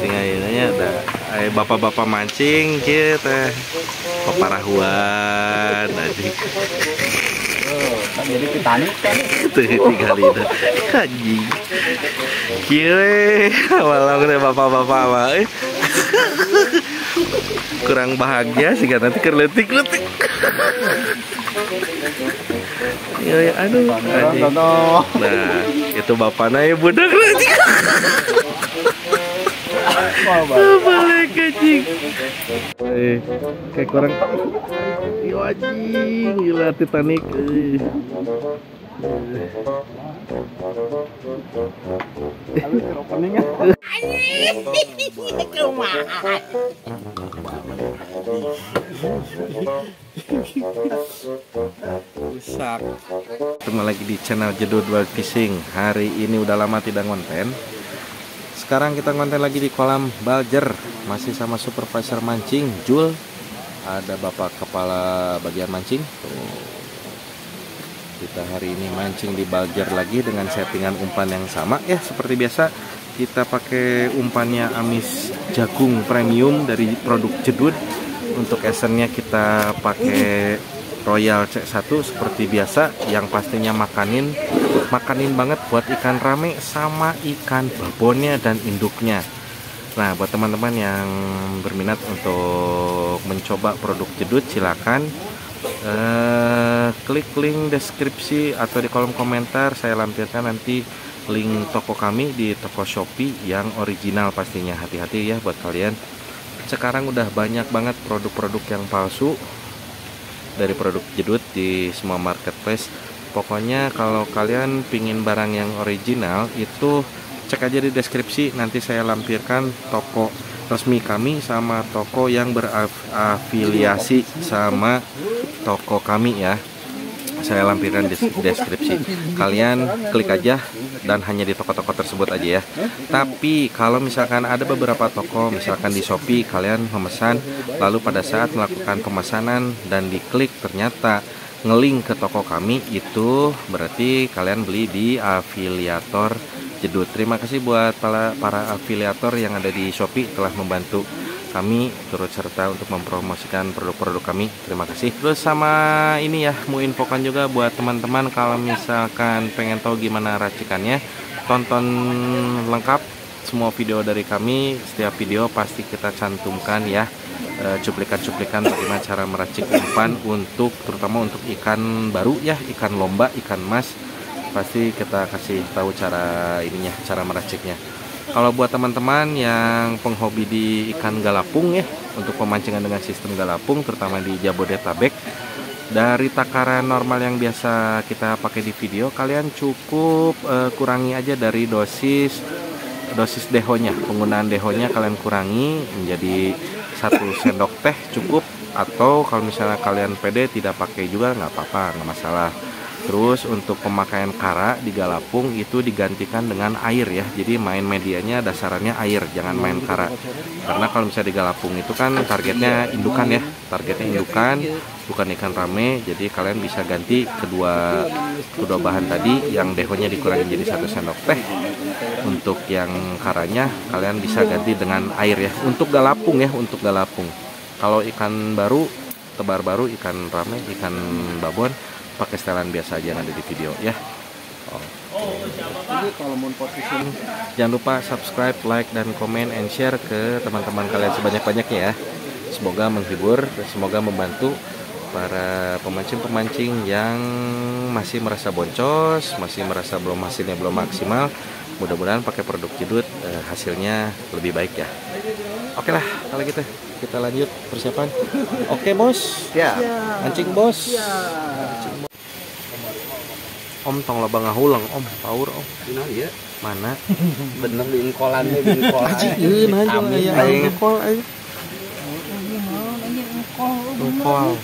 Tinggal ini ada bapak-bapak mancing kita paparahuan tadi. Jadi Titanic kan. Tinggal itu anjing. Kire walau teh bapak-bapak mah kurang bahagia sih kan nanti kerletik-letik. Ya, aduh. Nah, itu bapaknya ya budak lagi. Balik anjing. Kayak kurang. Yo anjing, gila Titanic. Rusak. Ketemu lagi di channel Jedud Wild Fishing. Hari ini udah lama tidak ngonten. Sekarang kita ngonten lagi di kolam Baljer. Masih sama supervisor mancing Jul. Ada bapak kepala bagian mancing. Kita hari ini mancing di Baljer lagi dengan settingan umpan yang sama ya, seperti biasa. Kita pakai umpannya Amis jagung premium dari produk Jedud. Untuk esennya kita pakai Royal C1 seperti biasa, yang pastinya makanin banget buat ikan rame sama ikan babonnya dan induknya. Nah, buat teman-teman yang berminat untuk mencoba produk Jedud, silakan klik link deskripsi atau di kolom komentar. Saya lampirkan nanti link toko kami di toko Shopee yang original pastinya. Hati-hati ya buat kalian. Sekarang udah banyak banget produk-produk yang palsu dari produk Jedud di semua marketplace. Pokoknya kalau kalian pingin barang yang original itu cek aja di deskripsi. Nanti saya lampirkan toko resmi kami sama toko yang berafiliasi sama toko kami ya. Saya lampirkan di deskripsi. Kalian klik aja dan hanya di toko-toko tersebut aja ya. Tapi kalau misalkan ada beberapa toko, misalkan di Shopee kalian memesan, lalu pada saat melakukan pemesanan dan diklik ternyata ngelink ke toko kami, itu berarti kalian beli di afiliator Jedud. Terima kasih buat para afiliator yang ada di Shopee telah membantu kami turut serta untuk mempromosikan produk-produk kami. Terima kasih. Terus sama ini ya, mau infokan juga buat teman-teman kalau misalkan pengen tahu gimana racikannya, tonton lengkap semua video dari kami. Setiap video pasti kita cantumkan ya cuplikan-cuplikan bagaimana cara meracik umpan untuk terutama untuk ikan baru ya, ikan lomba, ikan mas. Pasti kita kasih tahu cara ininya, cara meraciknya. Kalau buat teman-teman yang penghobi di ikan galapung ya, untuk pemancingan dengan sistem galapung terutama di Jabodetabek, dari takaran normal yang biasa kita pakai di video, kalian cukup kurangi aja dari dosis dehonya. Penggunaan dehonya kalian kurangi menjadi 1 sendok teh cukup, atau kalau misalnya kalian pede tidak pakai juga nggak apa-apa, nggak masalah. Terus untuk pemakaian kara di galapung itu digantikan dengan air ya. Jadi main medianya dasarannya air, jangan main kara. Karena kalau misalnya di galapung itu kan targetnya indukan ya. Targetnya indukan, bukan ikan rame. Jadi kalian bisa ganti kedua bahan tadi, yang dehonya dikurangi jadi 1 sendok teh. Untuk yang karanya kalian bisa ganti dengan air ya. Untuk galapung ya, untuk galapung. Kalau ikan baru, tebar baru, ikan rame, ikan babon, pakai setelan biasa aja yang ada di video ya. Jangan lupa subscribe, like, dan komen and share ke teman-teman kalian sebanyak-banyaknya ya. Semoga menghibur dan semoga membantu para pemancing-pemancing yang masih merasa boncos, masih merasa hasilnya belum maksimal. Mudah-mudahan pakai produk Jedud hasilnya lebih baik ya. Oke lah, kalau gitu kita lanjut persiapan. Oke bos, ya. Mancing bos. Ya. Om tong loba ngahulang om, power om. Iya. Mana? Bener di engkolan deh, di engkol. Aji, engkol aja. Engkol.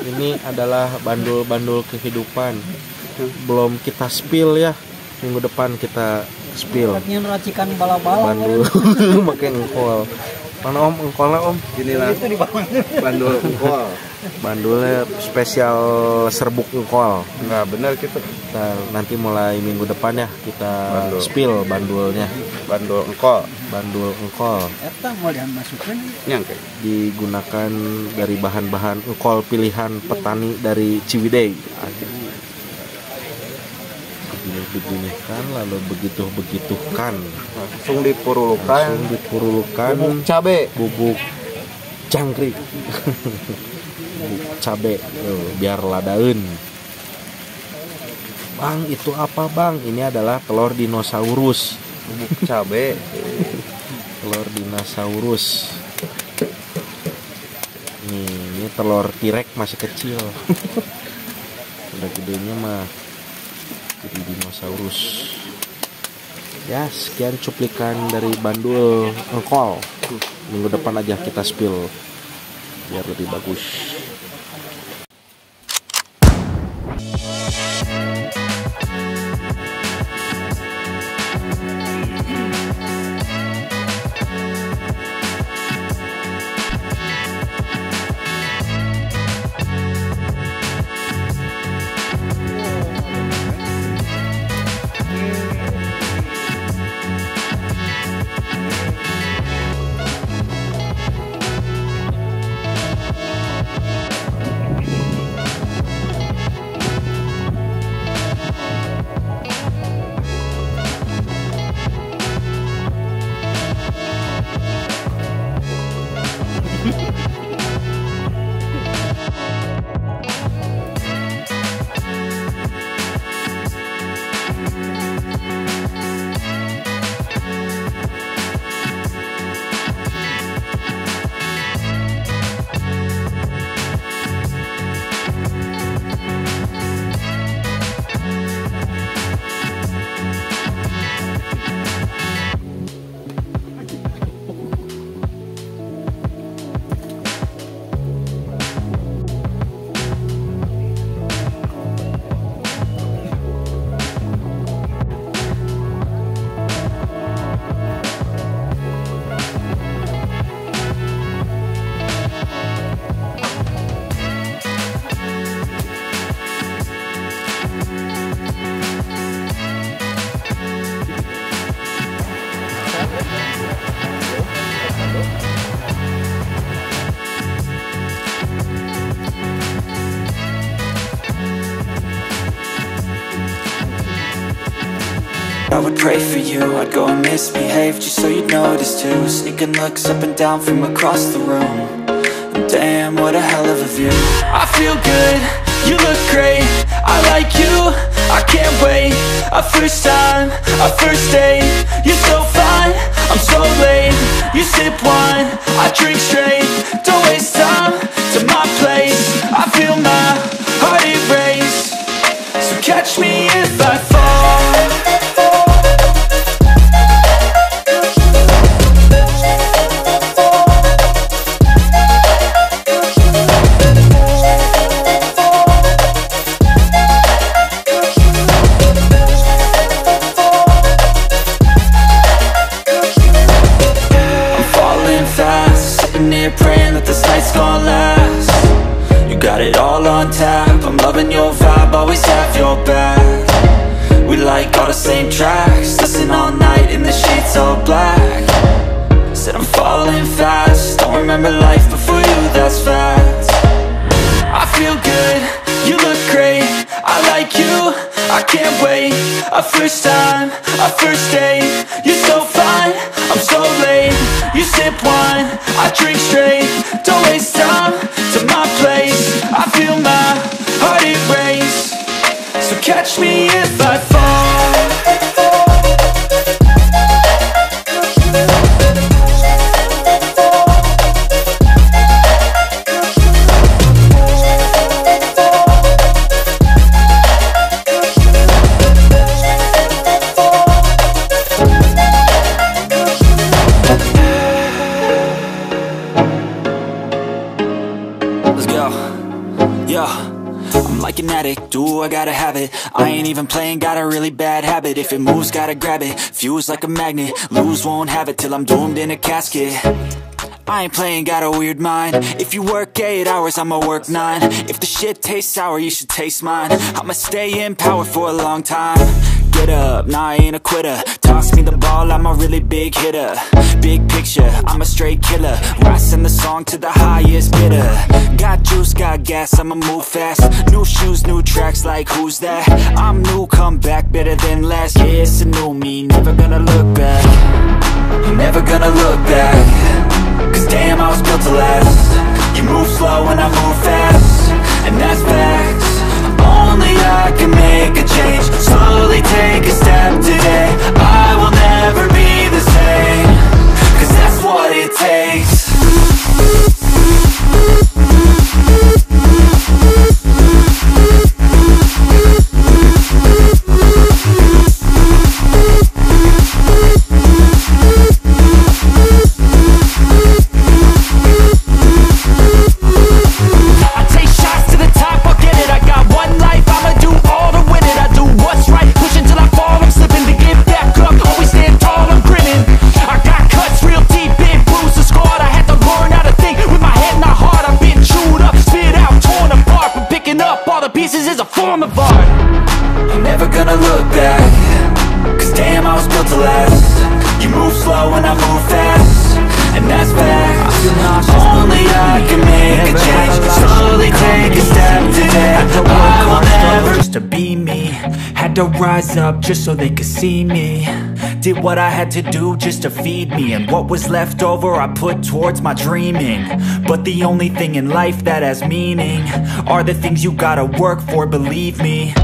Ini adalah bandul-bandul kehidupan. Belum kita spill ya. Minggu depan kita spill. Yang racikan bala-bala. Bandul, makin engkol. Mana om engkolnya om? Inilah bandul engkol. Bandulnya spesial serbuk engkol. Nggak bener gitu. Nanti mulai minggu depan ya kita Bandul. spill bandulnya. Bandul engkol. Bandul engkol. Eta mau dimasukkan Nyangke. Digunakan dari bahan-bahan engkol pilihan petani dari Ciwidey. Begini-beginikan lalu begitu-begitukan. Langsung dipurulukan. Bubuk cabe. Bubuk jangkrik. Bubuk cabe biar ladaun. Bang, itu apa bang? Ini adalah telur dinosaurus. Bubuk cabe. Telur dinosaurus. Ini telur T-Rex masih kecil. Udah gedenya mah jadi dinosaurus. Ya, sekian cuplikan dari bandul engkol. Minggu depan aja kita spill biar lebih bagus. I would pray for you, I'd go and misbehave just so you'd notice too. Sneaking looks up and down from across the room. And damn, what a hell of a view. I feel good, you look great, I like you, I can't wait. A first time, a first date, you're so fine, I'm so late. You sip wine, I drink straight, don't waste time to my place. I feel my heart erase, so catch me if I fall. Praying that this night's gonna last. You got it all on tap, I'm loving your vibe, always have your back. We like all the same tracks, listen all night in the sheets all black. Said I'm falling fast, don't remember life before you, that's fact. I feel good, you look great, I like you, I can't wait. A first time, a first date, you're so fine, I'm so late. You sip wine, I drink straight, don't waste time to my place. I feel my heart erase, so catch me if I fall. I'm like an addict, do I gotta have it. I ain't even playing, got a really bad habit. If it moves, gotta grab it, fuse like a magnet. Lose, won't have it till I'm doomed in a casket. I ain't playing, got a weird mind. If you work 8 hours, I'ma work 9. If the shit tastes sour, you should taste mine. I'ma stay in power for a long time. Get up, nah, I ain't a quitter. Toss me the ball, I'm a really big hitter. Big picture, I'm a straight killer. Rising the song to the highest bidder. Got juice, got gas, I'ma move fast. New shoes, new tracks, like who's that? I'm new, come back, better than last. Yeah, it's a new me, never gonna look back. I'm never gonna look back. Cause damn, I was built to last. You move slow and I move fast, and that's facts. Only I can make a change. Slowly take a step today. I will never be the same. Cause that's what it takes. I'm never gonna look back. Cause damn, I was built to last. You move slow and I move fast, and that's facts. Only I can make a change. Slowly take a step today. I will never just to be me. Had to rise up just so they could see me. Did what I had to do just to feed me, and what was left over I put towards my dreaming. But the only thing in life that has meaning are the things you gotta work for, believe me.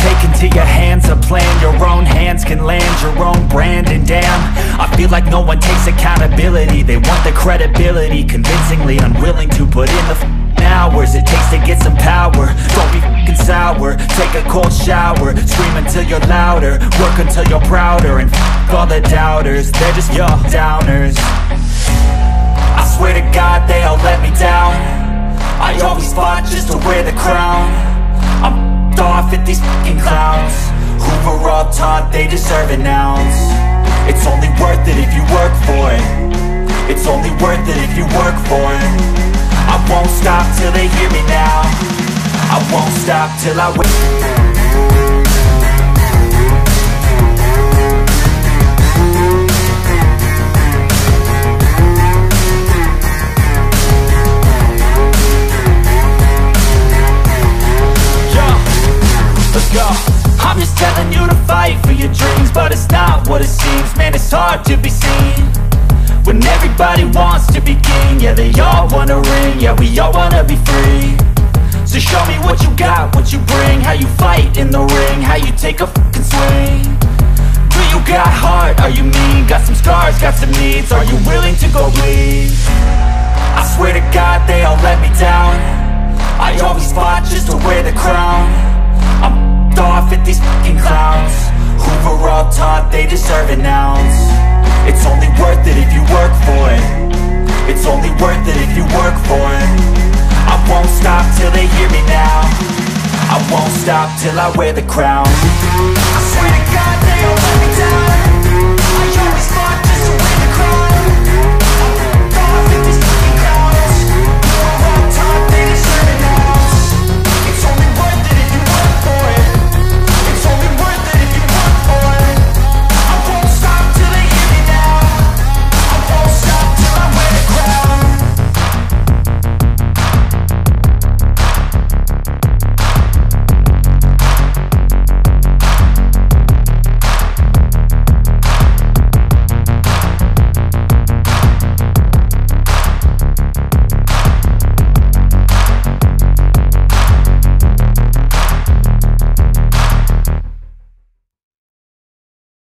Take into your hands a plan. Your own hands can land your own brand. And damn, I feel like no one takes accountability. They want the credibility, convincingly unwilling to put in the hours it takes to get some power. Don't be f***ing sour. Take a cold shower. Scream until you're louder. Work until you're prouder. And f*** all the doubters, they're just your downers. I swear to God they all let me down. I always fought just to wear the crown. I'm off at these fucking clowns who were all taught they deserve an ounce. It's only worth it if you work for it. It's only worth it if you work for it. I won't stop till they hear me now. I won't stop till I win. I'm just telling you to fight for your dreams, but it's not what it seems. Man, it's hard to be seen when everybody wants to be king. Yeah, they all wanna ring, yeah, we all wanna be free. So show me what you got, what you bring, how you fight in the ring, how you take a fucking swing. Do you got heart, are you mean? Got some scars, got some needs, are you willing to go bleed? I swear to God they all let me down. I always fought just to wear the crown. I'm off at these fucking clowns who were all taught they deserve an ounce. It's only worth it if you work for it. It's only worth it if you work for it. I won't stop till they hear me now. I won't stop till I wear the crown. I swear to God they all let me down.